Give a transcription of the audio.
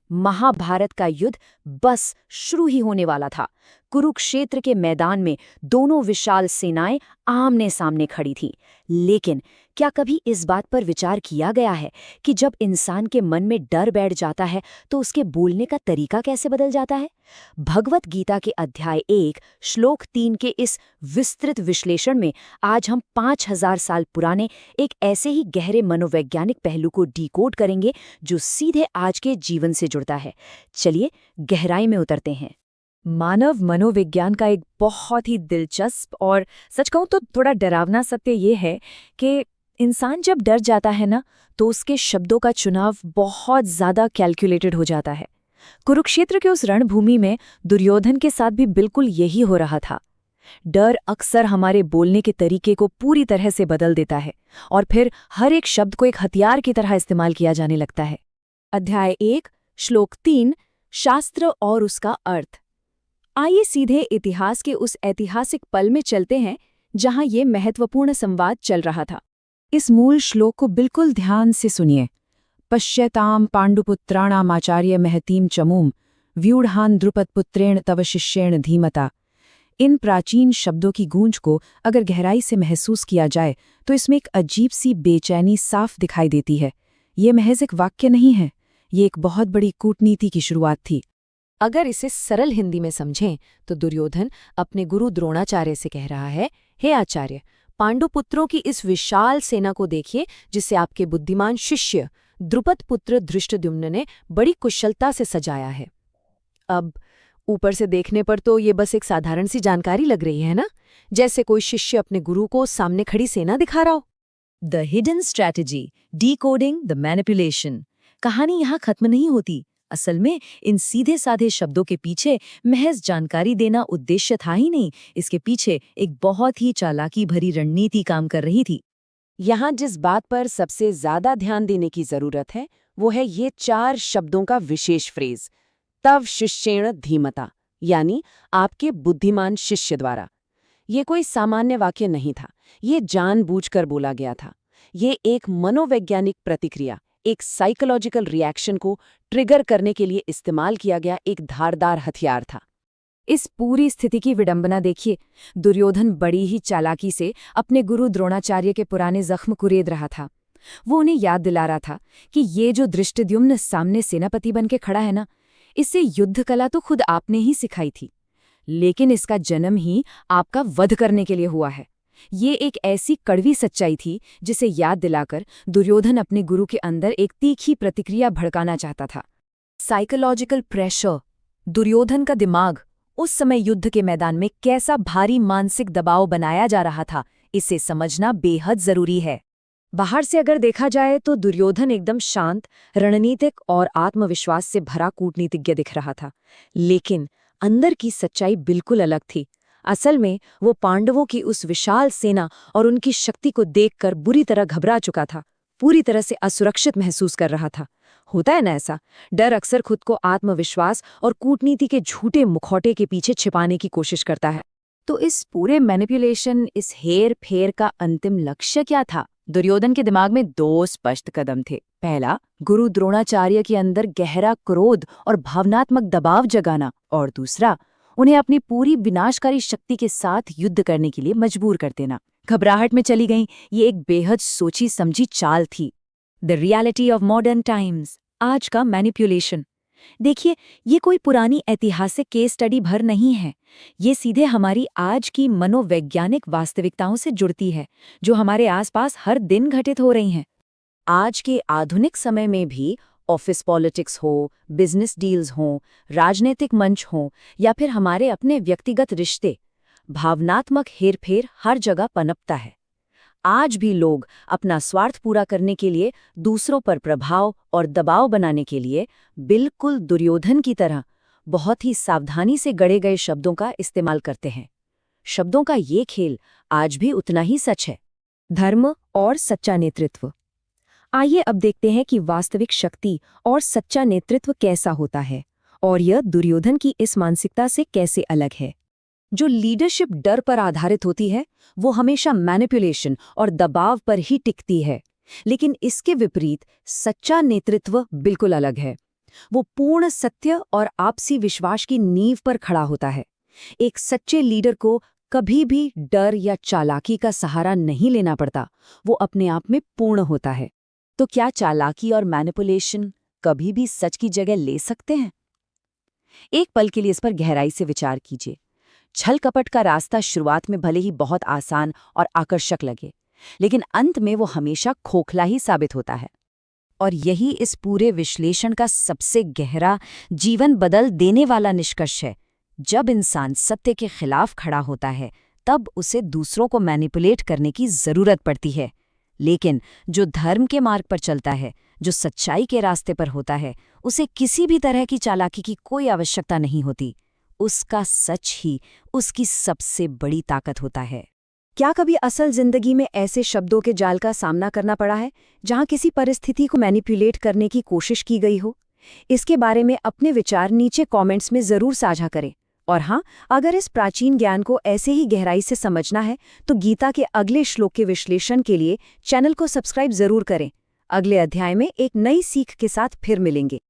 महाभारत का युद्ध बस शुरू ही होने वाला था। कुरुक्षेत्र के मैदान में दोनों विशाल सेनाएं आमने सामने खड़ी थीं। लेकिन क्या कभी इस बात पर विचार किया गया है कि जब इंसान के मन में डर बैठ जाता है तो उसके बोलने का तरीका कैसे बदल जाता है? भगवत गीता के अध्याय 1 श्लोक 3 के इस विस्तृत विश्लेषण में आज हम 5000 साल पुराने एक ऐसे ही गहरे मनोवैज्ञानिक पहलू को डिकोड करेंगे जो सीधे आज के जीवन से जुड़ता है। चलिए गहराई में उतरते हैं। मानव मनोविज्ञान का एक बहुत ही दिलचस्प और सच कहूं तो थोड़ा डरावना सत्य ये है कि इंसान जब डर जाता है ना तो उसके शब्दों का चुनाव बहुत ज्यादा कैलकुलेटेड हो जाता है। कुरुक्षेत्र के उस रणभूमि में दुर्योधन के साथ भी बिल्कुल यही हो रहा था। डर अक्सर हमारे बोलने के तरीके को पूरी तरह से बदल देता है और फिर हर एक शब्द को एक हथियार की तरह इस्तेमाल किया जाने लगता है। अध्याय 1 श्लोक 3 शास्त्र और उसका अर्थ। आइए सीधे इतिहास के उस ऐतिहासिक पल में चलते हैं जहां ये महत्वपूर्ण संवाद चल रहा था। इस मूल श्लोक को बिल्कुल ध्यान से सुनिए। पश्यताम पांडुपुत्राणामाचार्य महतीम चमूम व्यूढ़ान द्रुपदपुत्रेण तव शिष्येण धीमता। इन प्राचीन शब्दों की गूंज को अगर गहराई से महसूस किया जाए तो इसमें एक अजीब सी बेचैनी साफ दिखाई देती है। ये महज एक वाक्य नहीं है, ये एक बहुत बड़ी कूटनीति की शुरुआत थी। अगर इसे सरल हिंदी में समझें तो दुर्योधन अपने गुरु द्रोणाचार्य से कह रहा है, हे आचार्य, पांडुपुत्रों की इस विशाल सेना को देखिए जिसे आपके बुद्धिमान शिष्य द्रुपद पुत्र धृष्टद्युम्न ने बड़ी कुशलता से सजाया है। अब ऊपर से देखने पर तो ये बस एक साधारण सी जानकारी लग रही है ना, जैसे कोई शिष्य अपने गुरु को सामने खड़ी सेना दिखा रहा हो। The hidden strategy, decoding the manipulation. कहानी यहाँ खत्म नहीं होती। असल में इन सीधे साधे शब्दों के पीछे महज जानकारी देना उद्देश्य था ही नहीं, इसके पीछे एक बहुत ही चालाकी भरी रणनीति काम कर रही थी। यहाँ जिस बात पर सबसे ज्यादा ध्यान देने की जरूरत है वो है ये 4 शब्दों का विशेष फ्रेज, तव शिष्येण धीमता, यानी आपके बुद्धिमान शिष्य द्वारा। ये कोई सामान्य वाक्य नहीं था, ये जानबूझकर बोला गया था। ये एक मनोवैज्ञानिक प्रतिक्रिया, एक साइकोलॉजिकल रिएक्शन को ट्रिगर करने के लिए इस्तेमाल किया गया एक धारदार हथियार था। इस पूरी स्थिति की विडंबना देखिए। दुर्योधन बड़ी ही चालाकी से अपने गुरु द्रोणाचार्य के पुराने जख्म कुरेद रहा था। वो उन्हें याद दिला रहा था कि ये जो धृष्टद्युम्न सामने सेनापति बनके खड़ा है ना, इससे युद्ध कला तो खुद आपने ही सिखाई थी, लेकिन इसका जन्म ही आपका वध करने के लिए हुआ है। ये एक ऐसी कड़वी सच्चाई थी जिसे याद दिलाकर दुर्योधन अपने गुरु के अंदर एक तीखी प्रतिक्रिया भड़काना चाहता था। Psychological pressure. दुर्योधन का दिमाग उस समय युद्ध के मैदान में कैसा भारी मानसिक दबाव बनाया जा रहा था, इसे समझना बेहद जरूरी है। बाहर से अगर देखा जाए तो दुर्योधन एकदम शांत, रणनीतिक और आत्मविश्वास से भरा कूटनीतिज्ञ दिख रहा था, लेकिन अंदर की सच्चाई बिल्कुल अलग थी। असल में वो पांडवों की उस विशाल सेना और उनकी शक्ति को देखकर बुरी तरह घबरा चुका था, पूरी तरह से असुरक्षित महसूस कर रहा था। होता है ना ऐसा, डर अक्सर खुद को आत्मविश्वास और कूटनीति के झूठे मुखौटे के पीछे छिपाने की कोशिश करता है। तो इस पूरे मैनिपुलेशन, इस हेर फेर का अंतिम लक्ष्य क्या था? दुर्योधन के दिमाग में 2 स्पष्ट कदम थे। पहला, गुरु द्रोणाचार्य के अंदर गहरा क्रोध और भावनात्मक दबाव जगाना, और दूसरा, उन्हें अपनी पूरी विनाशकारी शक्ति के साथ युद्ध करने के लिए मजबूर कर देना। घबराहट में चली गई ये एक बेहद सोची समझी चाल थी। The reality of modern times, आज का मैनिपुलेशन। देखिए, ये कोई पुरानी ऐतिहासिक केस स्टडी भर नहीं है, ये सीधे हमारी आज की मनोवैज्ञानिक वास्तविकताओं से जुड़ती है, जो हमारे आसपास हर दिन घटित हो रही हैं। आज के आधुनिक समय में भी ऑफिस पॉलिटिक्स हो, बिजनेस डील्स हों, राजनीतिक मंच हों या फिर हमारे अपने व्यक्तिगत रिश्ते, भावनात्मक हेरफेर हर जगह पनपता है। आज भी लोग अपना स्वार्थ पूरा करने के लिए, दूसरों पर प्रभाव और दबाव बनाने के लिए बिल्कुल दुर्योधन की तरह बहुत ही सावधानी से गढ़े गए शब्दों का इस्तेमाल करते हैं। शब्दों का ये खेल आज भी उतना ही सच है। धर्म और सच्चा नेतृत्व। आइए अब देखते हैं कि वास्तविक शक्ति और सच्चा नेतृत्व कैसा होता है और यह दुर्योधन की इस मानसिकता से कैसे अलग है। जो लीडरशिप डर पर आधारित होती है वो हमेशा मैनिपुलेशन और दबाव पर ही टिकती है, लेकिन इसके विपरीत सच्चा नेतृत्व बिल्कुल अलग है। वो पूर्ण सत्य और आपसी विश्वास की नींव पर खड़ा होता है। एक सच्चे लीडर को कभी भी डर या चालाकी का सहारा नहीं लेना पड़ता, वो अपने आप में पूर्ण होता है। तो क्या चालाकी और मैनिपुलेशन कभी भी सच की जगह ले सकते हैं? एक पल के लिए इस पर गहराई से विचार कीजिए। छल कपट का रास्ता शुरुआत में भले ही बहुत आसान और आकर्षक लगे, लेकिन अंत में वो हमेशा खोखला ही साबित होता है। और यही इस पूरे विश्लेषण का सबसे गहरा, जीवन बदल देने वाला निष्कर्ष है। जब इंसान सत्य के खिलाफ खड़ा होता है, तब उसे दूसरों को मैनिपुलेट करने की जरूरत पड़ती है। लेकिन जो धर्म के मार्ग पर चलता है, जो सच्चाई के रास्ते पर होता है, उसे किसी भी तरह की चालाकी की कोई आवश्यकता नहीं होती। उसका सच ही उसकी सबसे बड़ी ताकत होता है। क्या कभी असल जिंदगी में ऐसे शब्दों के जाल का सामना करना पड़ा है, जहां किसी परिस्थिति को मैनिपुलेट करने की कोशिश की गई हो? इसके बारे में अपने विचार नीचे कमेंट्स में जरूर साझा करें। और हाँ, अगर इस प्राचीन ज्ञान को ऐसे ही गहराई से समझना है, तो गीता के अगले श्लोक के विश्लेषण के लिए चैनल को सब्सक्राइब जरूर करें। अगले अध्याय में एक नई सीख के साथ फिर मिलेंगे।